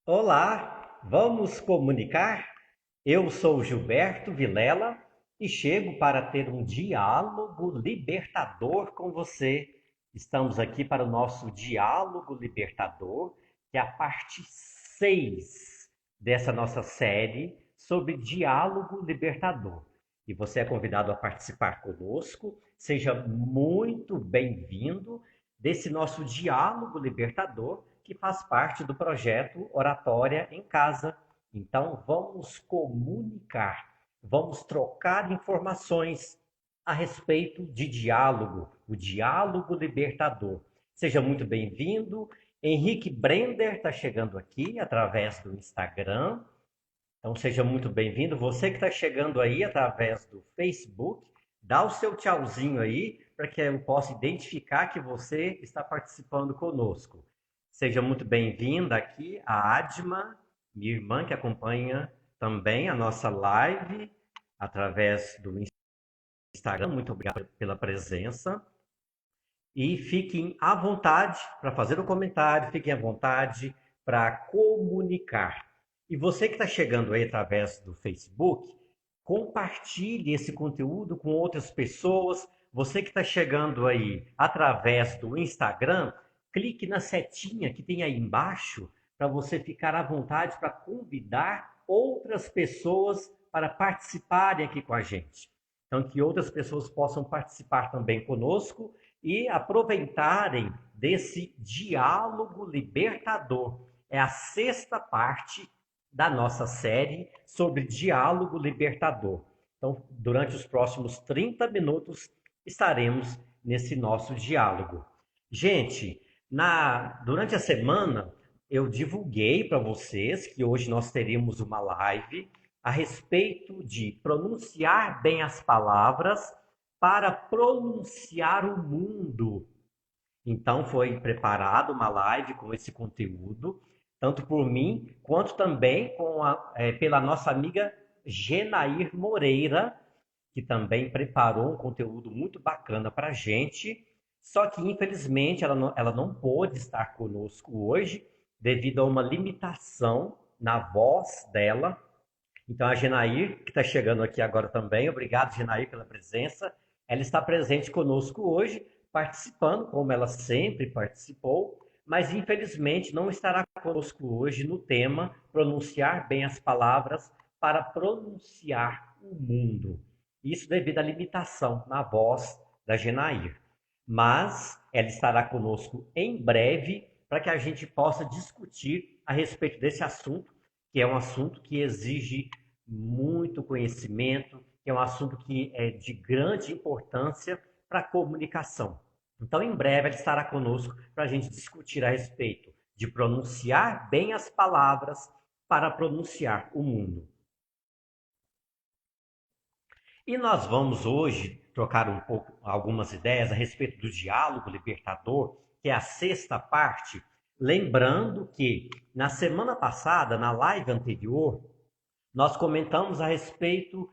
Olá, vamos comunicar? Eu sou Gilberto Vilela e chego para ter um diálogo libertador com você. Estamos aqui para o nosso diálogo libertador, que é a parte 6 dessa nossa série sobre diálogo libertador. E você é convidado a participar conosco. Seja muito bem-vindo desse nosso diálogo libertador que faz parte do projeto Oratória em Casa. Então, vamos comunicar, vamos trocar informações a respeito de diálogo, o diálogo libertador. Seja muito bem-vindo. Henrique Brender está chegando aqui através do Instagram. Então, seja muito bem-vindo. Você que está chegando aí através do Facebook, dá o seu tchauzinho aí para que eu possa identificar que você está participando conosco. Seja muito bem-vinda aqui a Adma, minha irmã que acompanha também a nossa live através do Instagram. Muito obrigado pela presença. E fiquem à vontade para fazer o comentário, fiquem à vontade para comunicar. E você que está chegando aí através do Facebook, compartilhe esse conteúdo com outras pessoas. Você que está chegando aí através do Instagram, clique na setinha que tem aí embaixo para você ficar à vontade para convidar outras pessoas para participarem aqui com a gente. Então, que outras pessoas possam participar também conosco e aproveitarem desse diálogo libertador. É a sexta parte da nossa série sobre diálogo libertador. Então, durante os próximos 30 minutos, estaremos nesse nosso diálogo. Gente, durante a semana, eu divulguei para vocês que hoje nós teríamos uma live a respeito de pronunciar bem as palavras para pronunciar o mundo. Então foi preparada uma live com esse conteúdo, tanto por mim quanto também pela nossa amiga Genair Moreira, que também preparou um conteúdo muito bacana para a gente. Só que infelizmente ela não pôde estar conosco hoje devido a uma limitação na voz dela. Então, a Genair, que está chegando aqui agora também, obrigado, Genair, pela presença. Ela está presente conosco hoje, participando, como ela sempre participou, mas infelizmente não estará conosco hoje no tema pronunciar bem as palavras para pronunciar o mundo. Isso devido à limitação na voz da Genair. Mas ela estará conosco em breve para que a gente possa discutir a respeito desse assunto, que é um assunto que exige muito conhecimento, que é um assunto que é de grande importância para a comunicação. Então, em breve, ela estará conosco para a gente discutir a respeito de pronunciar bem as palavras para pronunciar o mundo. E nós vamos hoje trocar um pouco algumas ideias a respeito do diálogo libertador, que é a sexta parte, lembrando que na semana passada, na live anterior, nós comentamos a respeito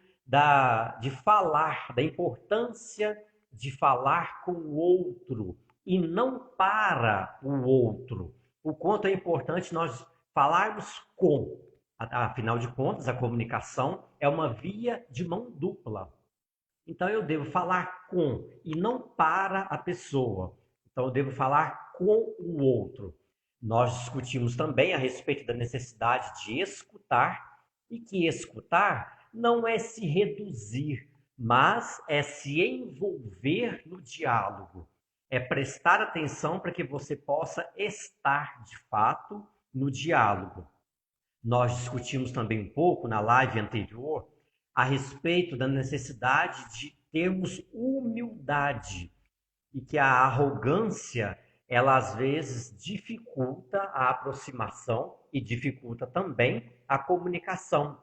de falar, da importância de falar com o outro e não para o outro. O quanto é importante nós falarmos com. Afinal de contas, a comunicação é uma via de mão dupla. Então eu devo falar com e não para a pessoa. Então eu devo falar com o outro. Nós discutimos também a respeito da necessidade de escutar e que escutar não é se reduzir, mas é se envolver no diálogo. É prestar atenção para que você possa estar de fato no diálogo. Nós discutimos também um pouco na live anterior a respeito da necessidade de termos humildade e que a arrogância, ela às vezes dificulta a aproximação e dificulta também a comunicação.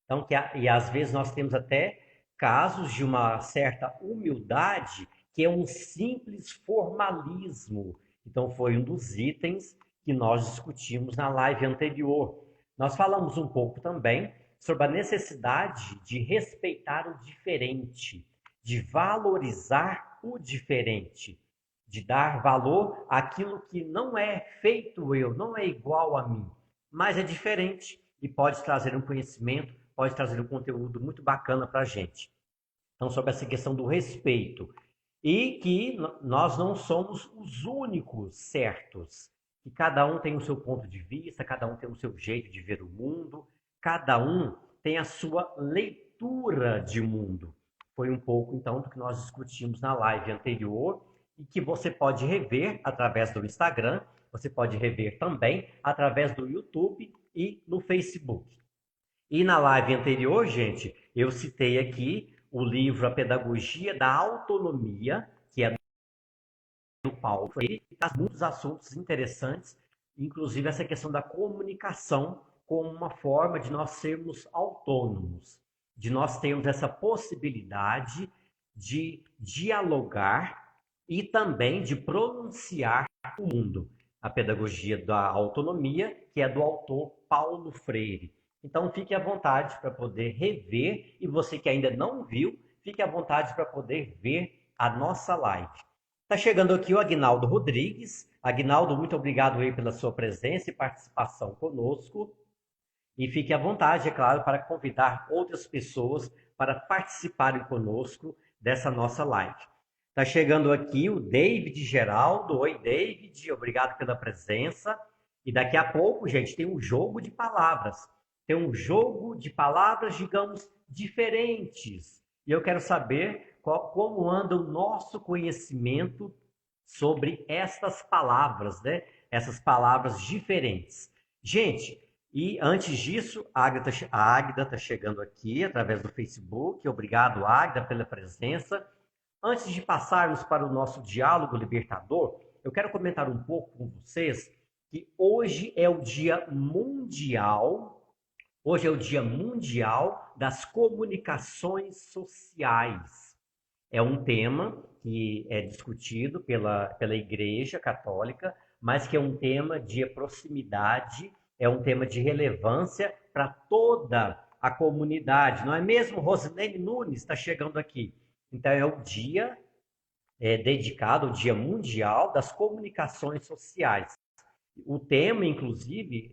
Então, e às vezes nós temos até casos de uma certa humildade que é um simples formalismo. Então, foi um dos itens que nós discutimos na live anterior. Nós falamos um pouco também sobre a necessidade de respeitar o diferente, de valorizar o diferente, de dar valor àquilo que não é feito eu, não é igual a mim. mas é diferente e pode trazer um conhecimento, pode trazer um conteúdo muito bacana para a gente. Então, sobre essa questão do respeito. E que nós não somos os únicos certos. Que cada um tem o seu ponto de vista, cada um tem o seu jeito de ver o mundo, cada um tem a sua leitura de mundo. Foi um pouco, então, do que nós discutimos na live anterior e que você pode rever através do Instagram, você pode rever também através do YouTube e no Facebook. E na live anterior, gente, eu citei aqui o livro A Pedagogia da Autonomia, que é do Paulo Freire, que traz muitos assuntos interessantes, inclusive essa questão da comunicação como uma forma de nós sermos autônomos, de nós termos essa possibilidade de dialogar e também de pronunciar o mundo. A Pedagogia da Autonomia, que é do autor Paulo Freire. Então, fique à vontade para poder rever, e você que ainda não viu, fique à vontade para poder ver a nossa live. Está chegando aqui o Aguinaldo Rodrigues. Aguinaldo, muito obrigado aí pela sua presença e participação conosco. E fique à vontade, é claro, para convidar outras pessoas para participarem conosco dessa nossa live. Está chegando aqui o David Geraldo. Oi, David, obrigado pela presença. E daqui a pouco, gente, tem um jogo de palavras. Tem um jogo de palavras, digamos, diferentes. E eu quero saber como anda o nosso conhecimento sobre estas palavras, né? Essas palavras diferentes. Gente, e antes disso, a Águida está chegando aqui através do Facebook. Obrigado, Águida, pela presença. Antes de passarmos para o nosso diálogo libertador, eu quero comentar um pouco com vocês que hoje é o Dia Mundial, das Comunicações Sociais. É um tema que é discutido pela Igreja Católica, mas que é um tema de proximidade, é um tema de relevância para toda a comunidade. Não é mesmo? Rosilene Nunes está chegando aqui. Então, é o dia dedicado ao Dia Mundial das Comunicações Sociais. O tema, inclusive,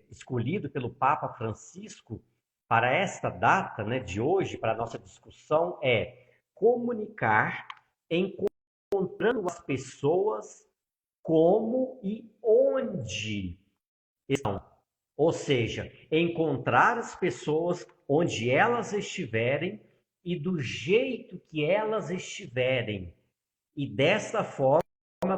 escolhido pelo Papa Francisco para esta data, né, de hoje, para a nossa discussão, é comunicar encontrando as pessoas como e onde estão. Ou seja, encontrar as pessoas onde elas estiverem e do jeito que elas estiverem. E dessa forma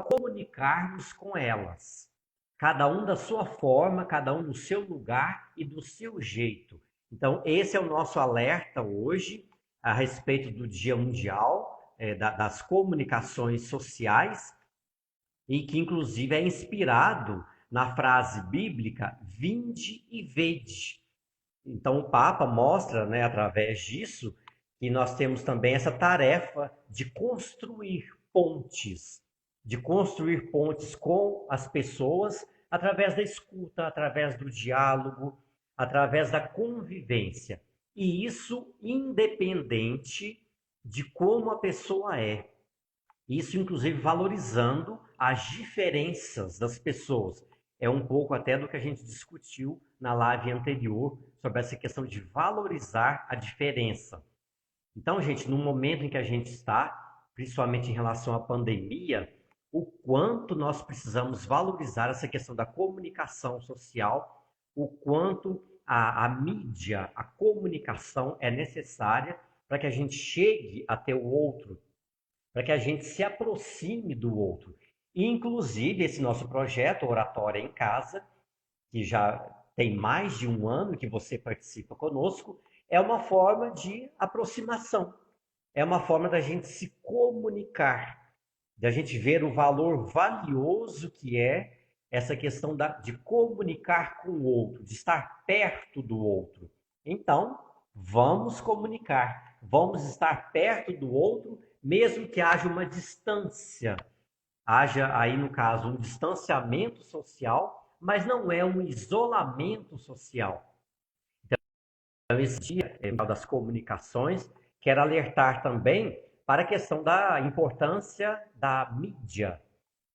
comunicarmos com elas. Cada um da sua forma, cada um no seu lugar e do seu jeito. Então, esse é o nosso alerta hoje a respeito do Dia Mundial das Comunicações Sociais e que, inclusive, é inspirado na frase bíblica vinde e vede. Então, o Papa mostra, né, através disso, que nós temos também essa tarefa de construir pontes com as pessoas através da escuta, através do diálogo, através da convivência. E isso independente de como a pessoa é. Isso, inclusive, valorizando as diferenças das pessoas. É um pouco até do que a gente discutiu na live anterior sobre essa questão de valorizar a diferença. Então, gente, no momento em que a gente está, principalmente em relação à pandemia, o quanto nós precisamos valorizar essa questão da comunicação social, o quanto a mídia, a comunicação é necessária para que a gente chegue até o outro, para que a gente se aproxime do outro. E, inclusive, esse nosso projeto, Oratória em Casa, que já tem mais de um ano que você participa conosco, é uma forma de aproximação, é uma forma da gente se comunicar, da gente ver o valor valioso que é essa questão de comunicar com o outro, de estar perto do outro. Então, vamos comunicar, vamos estar perto do outro, mesmo que haja uma distância, haja aí, no caso, um distanciamento social, mas não é um isolamento social. Então, esse dia das comunicações, quero alertar também para a questão da importância da mídia,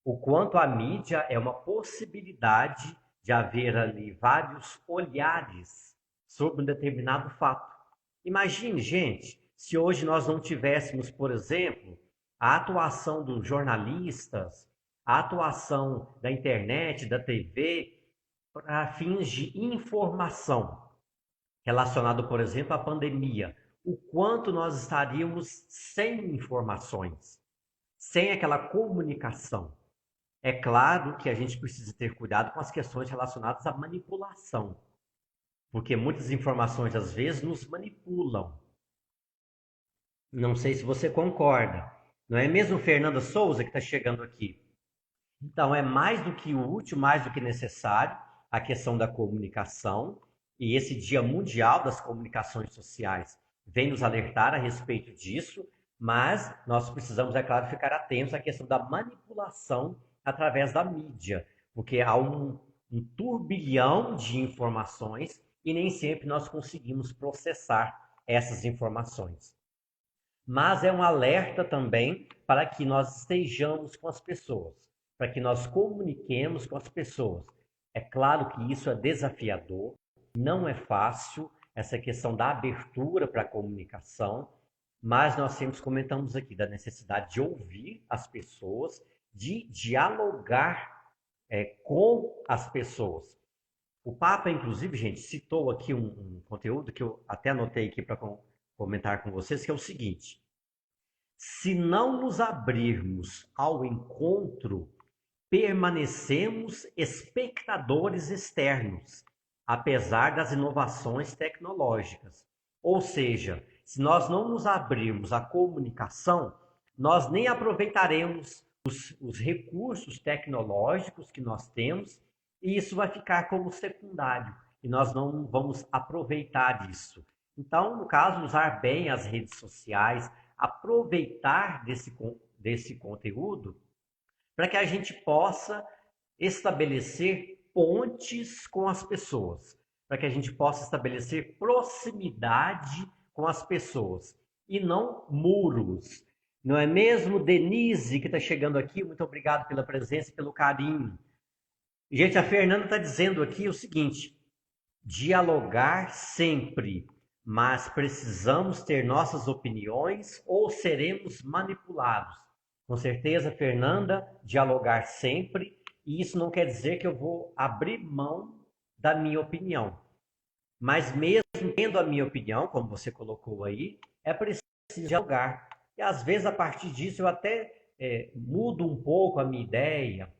o quanto a mídia é uma possibilidade de de haver ali vários olhares sobre um determinado fato. Imagine, gente, se hoje nós não tivéssemos, por exemplo, a atuação dos jornalistas, a atuação da internet, da TV, para fins de informação relacionado, por exemplo, à pandemia, o quanto nós estaríamos sem informações, sem aquela comunicação. É claro que a gente precisa ter cuidado com as questões relacionadas à manipulação, porque muitas informações às vezes nos manipulam. Não sei se você concorda. Não é mesmo Fernanda Souza que está chegando aqui? Então, é mais do que útil, mais do que necessário a questão da comunicação. E esse Dia Mundial das Comunicações Sociais vem nos alertar a respeito disso, mas nós precisamos, é claro, ficar atentos à questão da manipulação através da mídia, porque há um turbilhão de informações e nem sempre nós conseguimos processar essas informações. Mas é um alerta também para que nós estejamos com as pessoas, para que nós comuniquemos com as pessoas. É claro que isso é desafiador, não é fácil, essa questão da abertura para a comunicação, mas nós sempre comentamos aqui da necessidade de ouvir as pessoas, de dialogar com as pessoas. O Papa, inclusive, gente, citou aqui um conteúdo que eu até anotei aqui para comentar com vocês, que é o seguinte: se não nos abrirmos ao encontro, permanecemos espectadores externos, apesar das inovações tecnológicas. Ou seja, se nós não nos abrirmos à comunicação, nós nem aproveitaremos os recursos tecnológicos que nós temos e isso vai ficar como secundário e nós não vamos aproveitar disso. Então, no caso, usar bem as redes sociais, aproveitar desse conteúdo para que a gente possa estabelecer pontes com as pessoas, para que a gente possa estabelecer proximidade com as pessoas e não muros. Não é mesmo, Denise, que está chegando aqui? Muito obrigado pela presença e pelo carinho. Gente, a Fernanda está dizendo aqui o seguinte: dialogar sempre, mas precisamos ter nossas opiniões ou seremos manipulados. Com certeza, Fernanda, dialogar sempre, e isso não quer dizer que eu vou abrir mão da minha opinião. Mas mesmo tendo a minha opinião, como você colocou aí, é preciso dialogar. E às vezes, a partir disso, eu até mudo um pouco a minha ideia,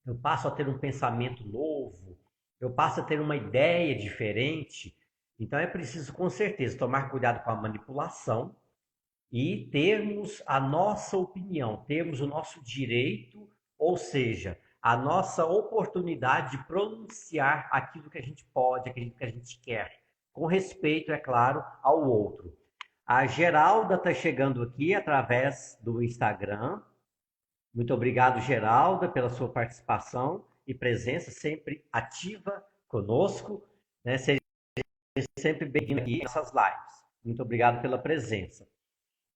eu passo a ter um pensamento novo, eu passo a ter uma ideia diferente. Então é preciso, com certeza, tomar cuidado com a manipulação e termos a nossa opinião, termos o nosso direito, ou seja, a nossa oportunidade de pronunciar aquilo que a gente pode, aquilo que a gente quer, com respeito, é claro, ao outro. A Geralda está chegando aqui através do Instagram. Muito obrigado, Geralda, pela sua participação e presença sempre ativa conosco, né? Seja sempre bem-vindo aqui nessas lives. Muito obrigado pela presença.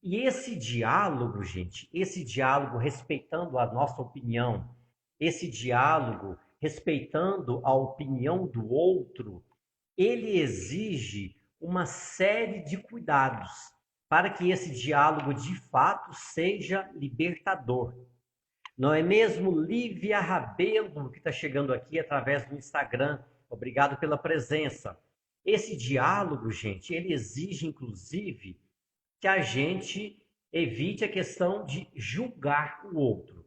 E esse diálogo, gente, esse diálogo respeitando a nossa opinião, esse diálogo respeitando a opinião do outro, ele exige uma série de cuidados para que esse diálogo de fato seja libertador. Não é mesmo, Lívia Rabelo, que está chegando aqui através do Instagram? Obrigado pela presença. Esse diálogo, gente, ele exige, inclusive, que a gente evite a questão de julgar o outro.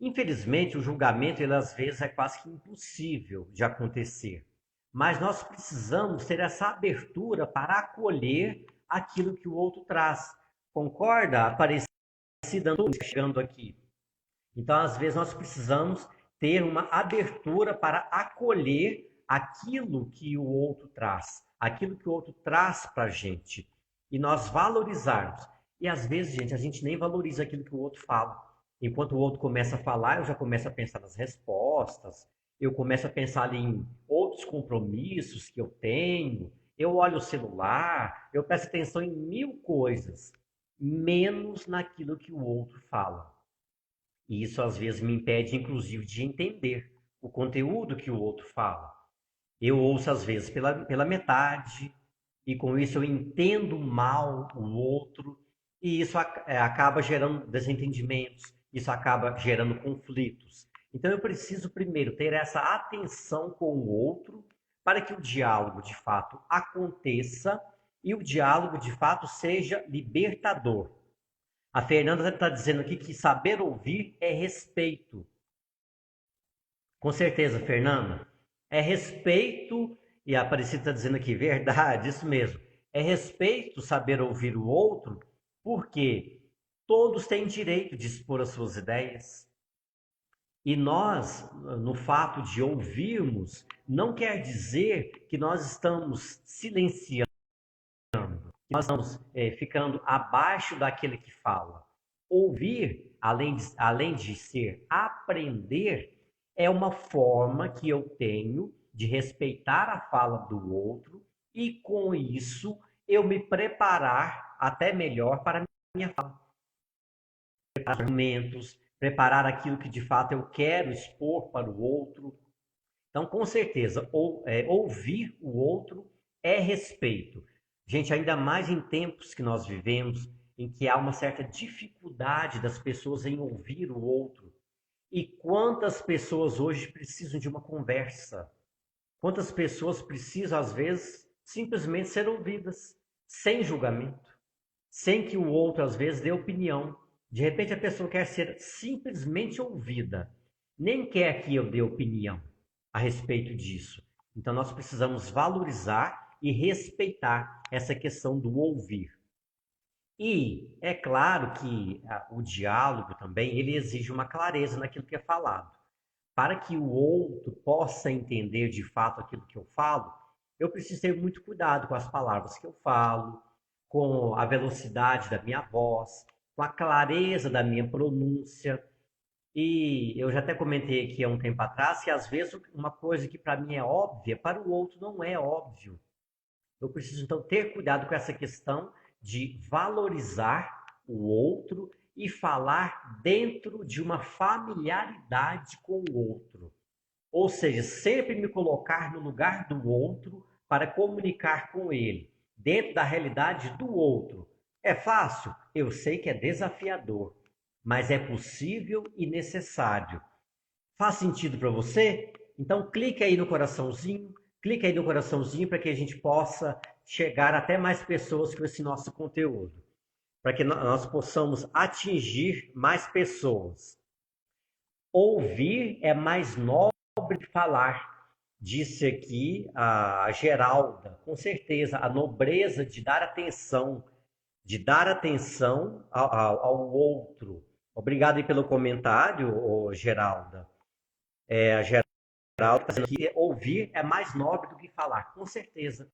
Infelizmente, o julgamento, ele às vezes é quase que impossível de acontecer. Mas nós precisamos ter essa abertura para acolher aquilo que o outro traz. Concorda, Aparecida Antunes, chegando aqui? Então, às vezes, nós precisamos ter uma abertura para acolher aquilo que o outro traz, aquilo que o outro traz para a gente, e nós valorizarmos. E às vezes, gente, a gente nem valoriza aquilo que o outro fala. Enquanto o outro começa a falar, eu já começo a pensar nas respostas, eu começo a pensar ali em outros compromissos que eu tenho, eu olho o celular, eu presto atenção em mil coisas, menos naquilo que o outro fala. E isso às vezes me impede, inclusive, de entender o conteúdo que o outro fala. Eu ouço às vezes pela metade, e com isso eu entendo mal o outro, e isso acaba gerando desentendimentos, isso acaba gerando conflitos. Então eu preciso primeiro ter essa atenção com o outro para que o diálogo de fato aconteça e o diálogo de fato seja libertador. A Fernanda está dizendo aqui que saber ouvir é respeito. Com certeza, Fernanda. É respeito, e a Aparecida está dizendo aqui, verdade, isso mesmo. É respeito saber ouvir o outro, porque todos têm direito de expor as suas ideias. E nós, no fato de ouvirmos, não quer dizer que nós estamos silenciando, que nós estamos ficando abaixo daquele que fala. Ouvir, além de ser aprender, é uma forma que eu tenho de respeitar a fala do outro e, com isso, eu me preparar até melhor para a minha fala. Preparar argumentos, preparar aquilo que de fato eu quero expor para o outro. Então, com certeza, ouvir o outro é respeito. Gente, ainda mais em tempos que nós vivemos, em que há uma certa dificuldade das pessoas em ouvir o outro. E quantas pessoas hoje precisam de uma conversa? Quantas pessoas precisam, às vezes, simplesmente ser ouvidas, sem julgamento, sem que o outro, às vezes, dê opinião. De repente, a pessoa quer ser simplesmente ouvida, nem quer que eu dê opinião a respeito disso. Então, nós precisamos valorizar e respeitar essa questão do ouvir. E é claro que o diálogo também, ele exige uma clareza naquilo que é falado. Para que o outro possa entender de fato aquilo que eu falo, eu preciso ter muito cuidado com as palavras que eu falo, com a velocidade da minha voz, com a clareza da minha pronúncia. E eu já até comentei aqui há um tempo atrás que às vezes uma coisa que para mim é óbvia, para o outro não é óbvio. Eu preciso então ter cuidado com essa questão de valorizar o outro e falar dentro de uma familiaridade com o outro. Ou seja, sempre me colocar no lugar do outro para comunicar com ele, dentro da realidade do outro. É fácil? Eu sei que é desafiador, mas é possível e necessário. Faz sentido para você? Então clique aí no coraçãozinho para que a gente possa chegar até mais pessoas com esse nosso conteúdo, para que nós possamos atingir mais pessoas. Ouvir é mais nobre que falar, disse aqui a Geralda. Com certeza, a nobreza de dar atenção ao outro. Obrigado aí pelo comentário, Geralda. A Geralda está dizendo que ouvir é mais nobre do que falar, com certeza.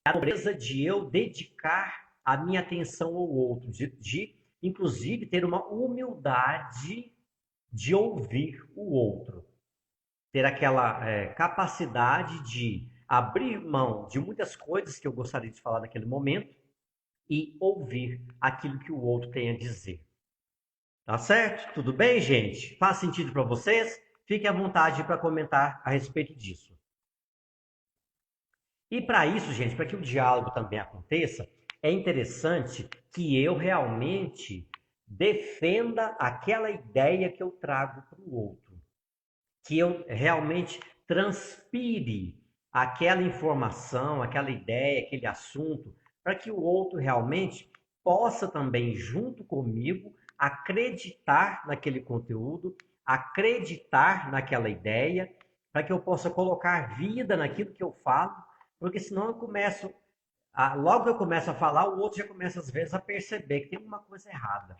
É a nobreza de eu dedicar a minha atenção ao outro, de inclusive ter uma humildade de ouvir o outro, ter aquela capacidade de abrir mão de muitas coisas que eu gostaria de falar naquele momento e ouvir aquilo que o outro tem a dizer. Tá certo? Tudo bem, gente? Faz sentido para vocês? Fique à vontade para comentar a respeito disso. E para isso, gente, para que o diálogo também aconteça, é interessante que eu realmente defenda aquela ideia que eu trago para o outro, que eu realmente transpire aquela informação, aquela ideia, aquele assunto, para que o outro realmente possa também, junto comigo, acreditar naquele conteúdo, acreditar naquela ideia, para que eu possa colocar vida naquilo que eu falo, porque senão eu começo, logo que eu começo a falar, o outro já começa às vezes a perceber que tem alguma coisa errada,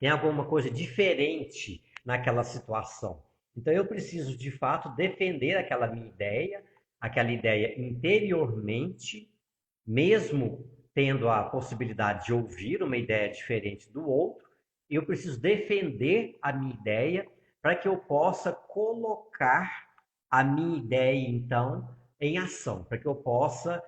tem alguma coisa diferente naquela situação. Então eu preciso de fato defender aquela ideia interiormente, mesmo tendo a possibilidade de ouvir uma ideia diferente do outro, eu preciso defender a minha ideia para que eu possa colocar a minha ideia então em ação, para que eu possa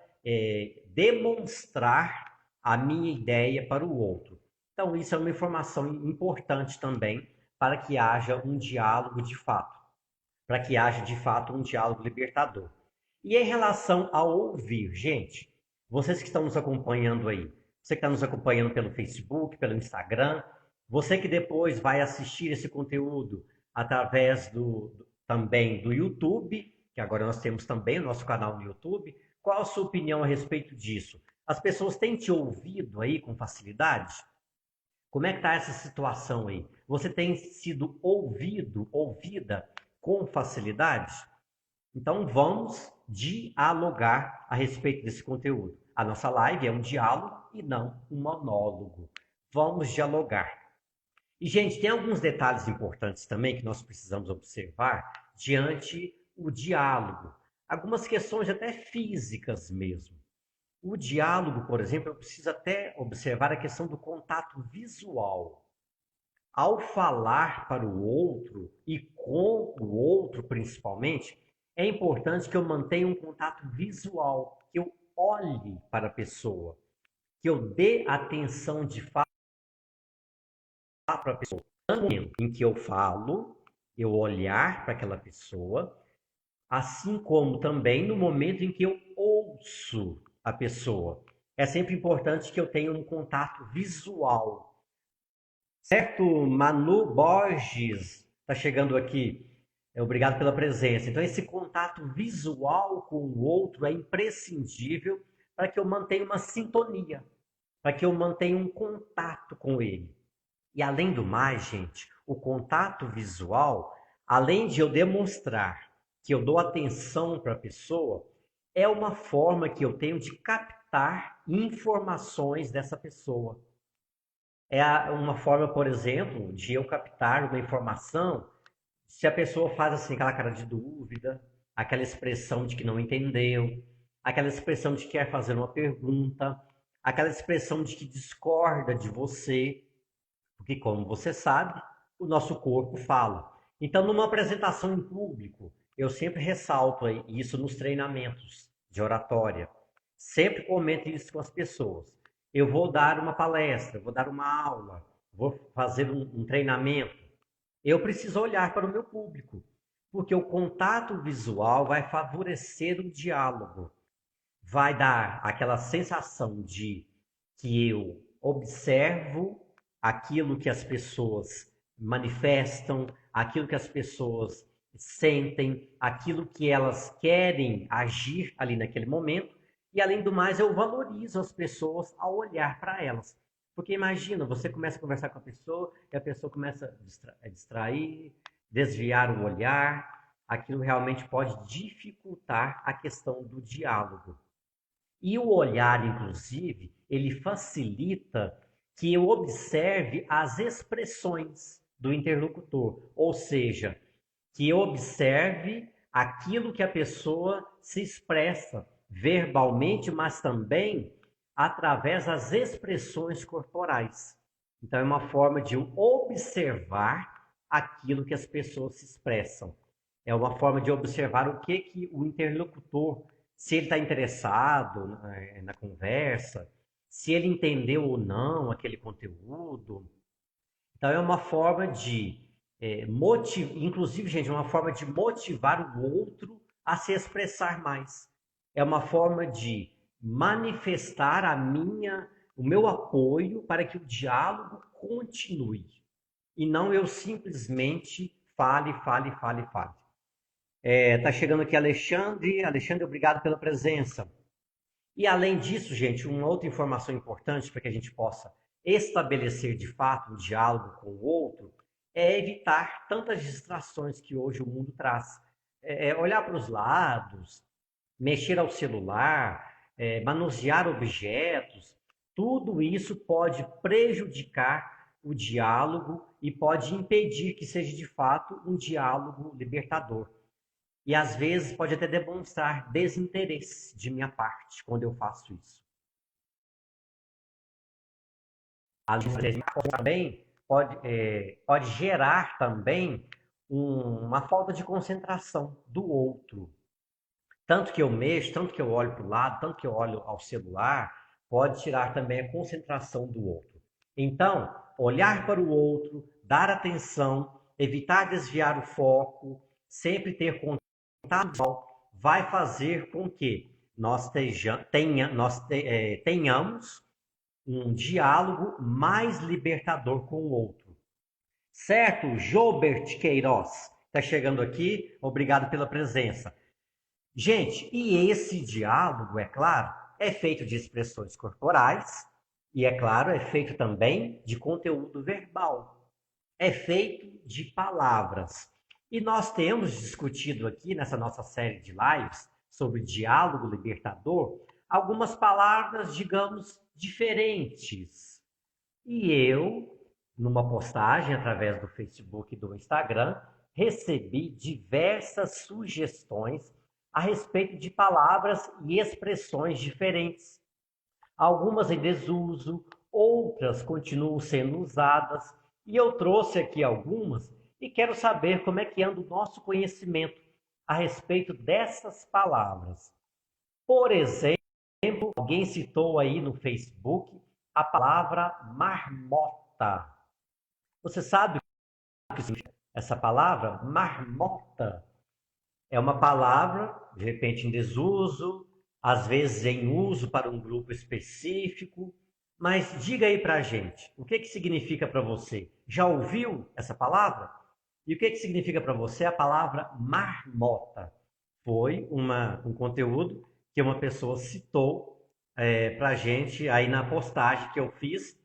demonstrar a minha ideia para o outro. Então, isso é uma informação importante também para que haja um diálogo de fato, para que haja de fato um diálogo libertador. E em relação ao ouvir, gente, vocês que estão nos acompanhando aí, você que está nos acompanhando pelo Facebook, pelo Instagram, você que depois vai assistir esse conteúdo através também do YouTube, que agora nós temos também o nosso canal no YouTube, qual a sua opinião a respeito disso? As pessoas têm te ouvido aí com facilidade? Como é que está essa situação aí? Você tem sido ouvido, ouvida com facilidade? Então vamos dialogar a respeito desse conteúdo. A nossa live é um diálogo e não um monólogo. Vamos dialogar. E, gente, tem alguns detalhes importantes também que nós precisamos observar diante o diálogo. Algumas questões até físicas mesmo. O diálogo, por exemplo, eu preciso até observar a questão do contato visual. Ao falar para o outro e com o outro principalmente, é importante que eu mantenha um contato visual, que eu olhe para a pessoa, que eu dê atenção de fato para a pessoa. No momento em que eu falo, eu olhar para aquela pessoa, assim como também no momento em que eu ouço a pessoa. É sempre importante que eu tenha um contato visual. Certo, Manu Borges está chegando aqui. Obrigado pela presença. Então, esse contato visual com o outro é imprescindível para que eu mantenha uma sintonia, para que eu mantenha um contato com ele. E além do mais, gente, o contato visual, além de eu demonstrar que eu dou atenção para a pessoa, é uma forma que eu tenho de captar informações dessa pessoa. É uma forma, por exemplo, de eu captar uma informação se a pessoa faz assim, aquela cara de dúvida, aquela expressão de que não entendeu, aquela expressão de que quer fazer uma pergunta, aquela expressão de que discorda de você, porque, como você sabe, o nosso corpo fala. Então, numa apresentação em público, eu sempre ressalto isso nos treinamentos de oratória. Sempre comento isso com as pessoas. Eu vou dar uma palestra, vou dar uma aula, vou fazer um treinamento. Eu preciso olhar para o meu público, porque o contato visual vai favorecer o diálogo, vai dar aquela sensação de que eu observo aquilo que as pessoas manifestam, aquilo que as pessoas sentem, aquilo que elas querem agir ali naquele momento, e além do mais eu valorizo as pessoas ao olhar para elas. Porque imagina, você começa a conversar com a pessoa e a pessoa começa a distrair, desviar o olhar, aquilo realmente pode dificultar a questão do diálogo. E o olhar, inclusive, ele facilita que eu observe as expressões do interlocutor, ou seja, que eu observe aquilo que a pessoa se expressa verbalmente, mas também através das expressões corporais. Então, é uma forma de eu observar aquilo que as pessoas se expressam. É uma forma de observar o que o interlocutor, se ele está interessado na conversa, se ele entendeu ou não aquele conteúdo. Então, é uma forma de inclusive, gente, é uma forma de motivar o outro a se expressar mais. É uma forma de manifestar o meu apoio para que o diálogo continue. E não eu simplesmente fale. Tá chegando aqui Alexandre. Alexandre, obrigado pela presença. E além disso, gente, uma outra informação importante para que a gente possa estabelecer de fato um diálogo com o outro é evitar tantas distrações que hoje o mundo traz. Olhar para os lados, mexer ao celular, manusear objetos, tudo isso pode prejudicar o diálogo e pode impedir que seja de fato um diálogo libertador. E às vezes pode até demonstrar desinteresse de minha parte quando eu faço isso. Além disso, também pode gerar também uma falta de concentração do outro. Tanto que eu mexo, tanto que eu olho para o lado, tanto que eu olho ao celular, pode tirar também a concentração do outro. Então, olhar para o outro, dar atenção, evitar desviar o foco, sempre ter contato vai fazer com que nós tenhamos um diálogo mais libertador com o outro. Certo, Jobert Queiroz está chegando aqui, obrigado pela presença. Gente, e esse diálogo, é claro, é feito de expressões corporais e, é claro, é feito também de conteúdo verbal. É feito de palavras. E nós temos discutido aqui nessa nossa série de lives sobre diálogo libertador algumas palavras, digamos, diferentes. E eu, numa postagem através do Facebook e do Instagram, recebi diversas sugestões a respeito de palavras e expressões diferentes. Algumas em desuso, outras continuam sendo usadas, e eu trouxe aqui algumas e quero saber como é que anda o nosso conhecimento a respeito dessas palavras. Por exemplo, alguém citou aí no Facebook a palavra marmota. Você sabe o que significa essa palavra? Marmota. É uma palavra, de repente, em desuso, às vezes em uso para um grupo específico. Mas diga aí pra gente, o que significa para você? Já ouviu essa palavra? E o que significa para você a palavra marmota? Foi um conteúdo que uma pessoa citou para a gente aí na postagem que eu fiz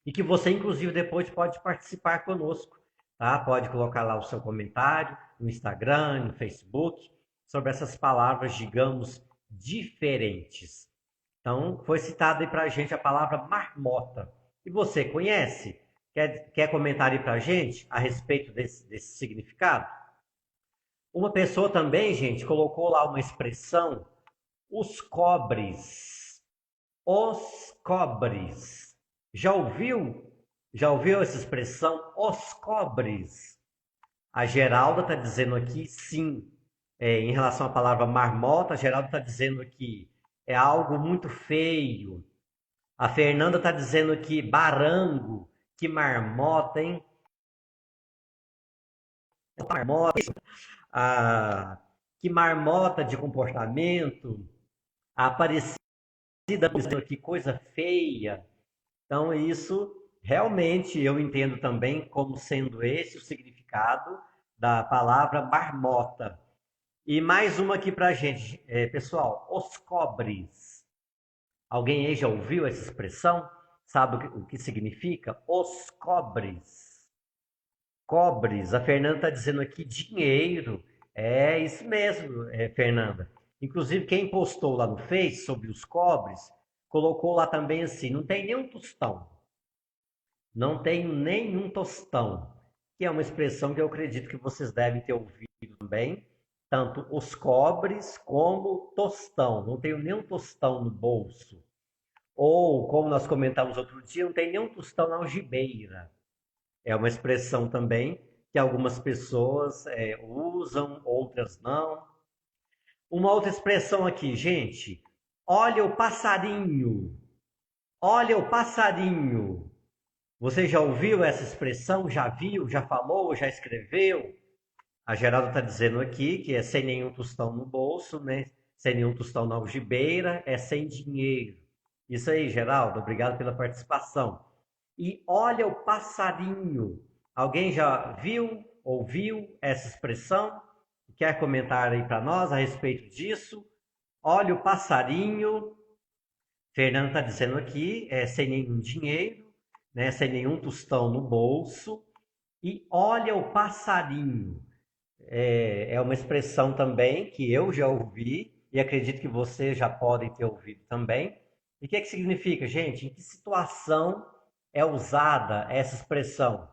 e que você, inclusive, depois pode participar conosco, tá? Pode colocar lá o seu comentário no Instagram, no Facebook, sobre essas palavras, digamos, diferentes. Então, foi citada aí para a gente a palavra marmota. E você conhece? Quer comentar aí para a gente a respeito desse significado? Uma pessoa também, gente, colocou lá uma expressão, os cobres. Os cobres. Já ouviu? Já ouviu essa expressão, os cobres? A Geralda está dizendo aqui sim. Em relação à palavra marmota, a Geralda está dizendo aqui é algo muito feio. A Fernanda está dizendo aqui barango, que marmota, hein? Marmota, que marmota de comportamento. A Aparecida dizendo aqui coisa feia. Então, isso realmente eu entendo também como sendo esse o significado da palavra marmota. E mais uma aqui para a gente, pessoal, os cobres. Alguém aí já ouviu essa expressão? Sabe o que significa? Os cobres. Cobres, a Fernanda está dizendo aqui dinheiro. É isso mesmo, Fernanda. Inclusive, quem postou lá no Face sobre os cobres, colocou lá também assim, não tem nenhum tostão. Não tenho nenhum tostão, que é uma expressão que eu acredito que vocês devem ter ouvido também, tanto os cobres como tostão. Não tenho nenhum tostão no bolso. Ou, como nós comentamos outro dia, não tem nenhum tostão na algibeira. É uma expressão também que algumas pessoas usam, outras não. Uma outra expressão aqui, gente. Olha o passarinho. Olha o passarinho. Você já ouviu essa expressão? Já viu? Já falou? Já escreveu? A Geralda está dizendo aqui que é sem nenhum tostão no bolso, né? Sem nenhum tostão na algibeira, é sem dinheiro. Isso aí, Geraldo, obrigado pela participação. E olha o passarinho. Alguém já viu, ouviu essa expressão? Quer comentar aí para nós a respeito disso? Olha o passarinho. Fernando está dizendo aqui, sem nenhum dinheiro, né? Sem nenhum tostão no bolso. E olha o passarinho. É uma expressão também que eu já ouvi e acredito que vocês já podem ter ouvido também. E o que significa, gente? Em que situação é usada essa expressão?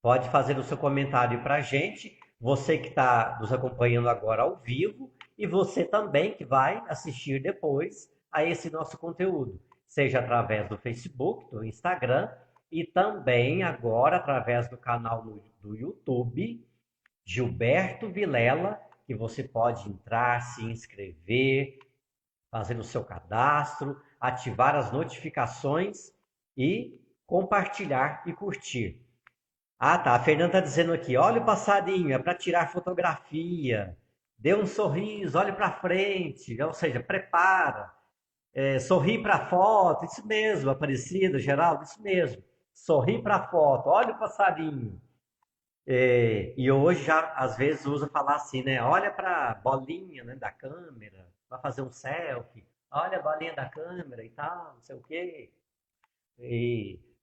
Pode fazer o seu comentário para a gente, você que está nos acompanhando agora ao vivo e você também que vai assistir depois a esse nosso conteúdo, seja através do Facebook, do Instagram e também agora através do canal do YouTube, Gilberto Vilela, que você pode entrar, se inscrever, fazer o seu cadastro, ativar as notificações e compartilhar e curtir. Ah, tá. A Fernanda está dizendo aqui, olha o passarinho, é para tirar fotografia. dê um sorriso, olhe para frente, ou seja, prepara, sorri para a foto, isso mesmo, Aparecida, Geraldo, isso mesmo, sorri para a foto, olha o passarinho. E hoje já às vezes usa falar assim, né? Olha para a bolinha, né, da câmera, vai fazer um selfie, olha a bolinha da câmera e tal, não sei o quê.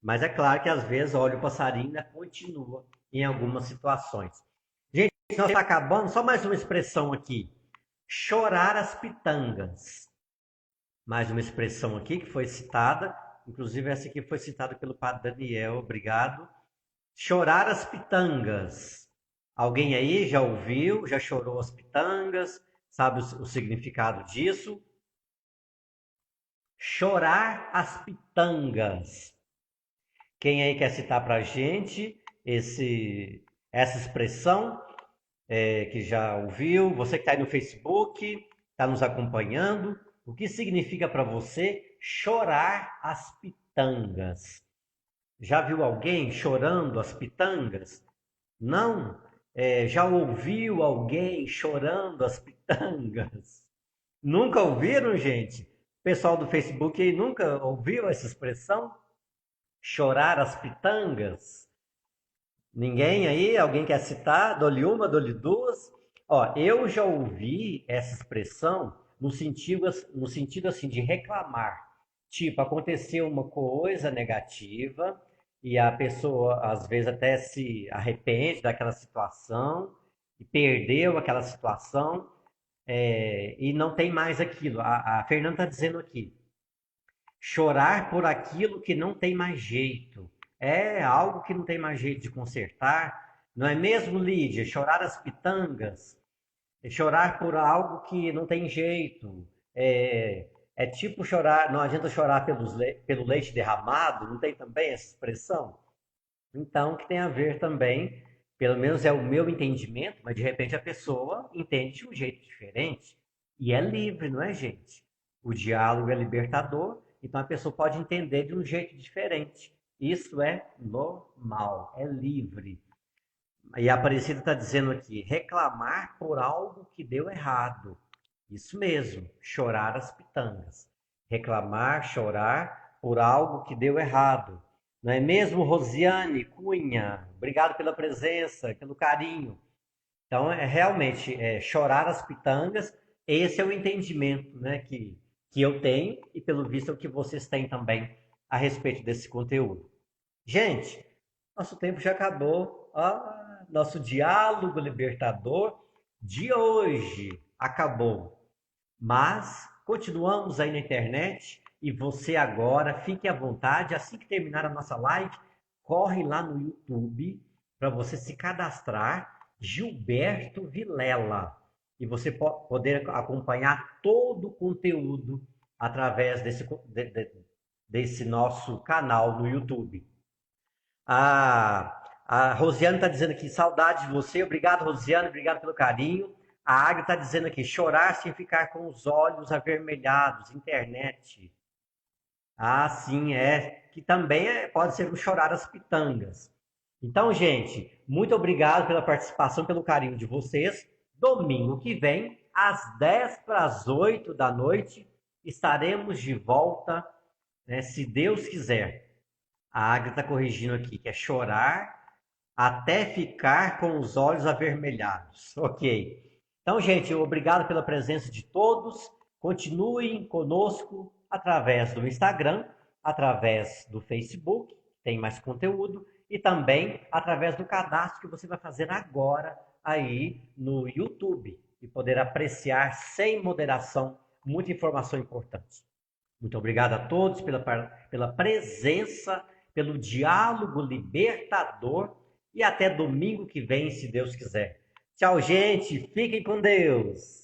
Mas é claro que às vezes olha o passarinho ainda continua em algumas situações. Gente, nós está acabando, só mais uma expressão aqui. Chorar as pitangas. Mais uma expressão aqui que foi citada, inclusive essa aqui foi citada pelo padre Daniel, obrigado. Chorar as pitangas. Alguém aí já ouviu, já chorou as pitangas? Sabe o significado disso? Chorar as pitangas. Quem aí quer citar para a gente essa expressão que já ouviu? Você que está aí no Facebook, está nos acompanhando. O que significa para você chorar as pitangas? Já viu alguém chorando as pitangas? Não? Já ouviu alguém chorando as pitangas? Nunca ouviram, gente? O pessoal do Facebook aí nunca ouviu essa expressão? Chorar as pitangas? Ninguém aí? Alguém quer citar? Dou-lhe uma, dou-lhe duas? Ó, eu já ouvi essa expressão no sentido assim de reclamar. Tipo, aconteceu uma coisa negativa e a pessoa às vezes até se arrepende daquela situação e perdeu aquela situação e não tem mais aquilo. A Fernanda está dizendo aqui, chorar por aquilo que não tem mais jeito. É algo que não tem mais jeito de consertar. Não é mesmo, Lídia? Chorar as pitangas. É chorar por algo que não tem jeito. É tipo chorar, não adianta chorar pelo leite derramado, não tem também essa expressão? Então, que tem a ver também, pelo menos é o meu entendimento, mas de repente a pessoa entende de um jeito diferente. E é livre, não é, gente? O diálogo é libertador, então a pessoa pode entender de um jeito diferente. Isso é normal, é livre. E a Aparecida está dizendo aqui, reclamar por algo que deu errado. Isso mesmo, chorar as pitangas. Reclamar, chorar por algo que deu errado. Não é mesmo, Rosiane Cunha? Obrigado pela presença, pelo carinho. Então, realmente chorar as pitangas. Esse é o entendimento, né, que eu tenho e, pelo visto, é o que vocês têm também a respeito desse conteúdo. Gente, nosso tempo já acabou. Nosso diálogo libertador de hoje acabou. Mas continuamos aí na internet e você agora fique à vontade, assim que terminar a nossa live, corre lá no YouTube para você se cadastrar, Gilberto Vilela, e você poder acompanhar todo o conteúdo através desse nosso canal no YouTube. A Rosiane está dizendo aqui, saudade de você. Obrigado, Rosiane, obrigado pelo carinho. A Águia está dizendo aqui, chorar sem ficar com os olhos avermelhados, internet. Sim, que também pode ser um chorar as pitangas. Então, gente, muito obrigado pela participação, pelo carinho de vocês. Domingo que vem, às 10 para as 8 da noite, estaremos de volta, né, se Deus quiser. A Águia está corrigindo aqui, que é chorar até ficar com os olhos avermelhados. Ok. Então, gente, obrigado pela presença de todos. Continuem conosco através do Instagram, através do Facebook, tem mais conteúdo, e também através do cadastro que você vai fazer agora aí no YouTube e poder apreciar sem moderação muita informação importante. Muito obrigado a todos pela presença, pelo diálogo libertador e até domingo que vem, se Deus quiser. Tchau, gente. Fiquem com Deus.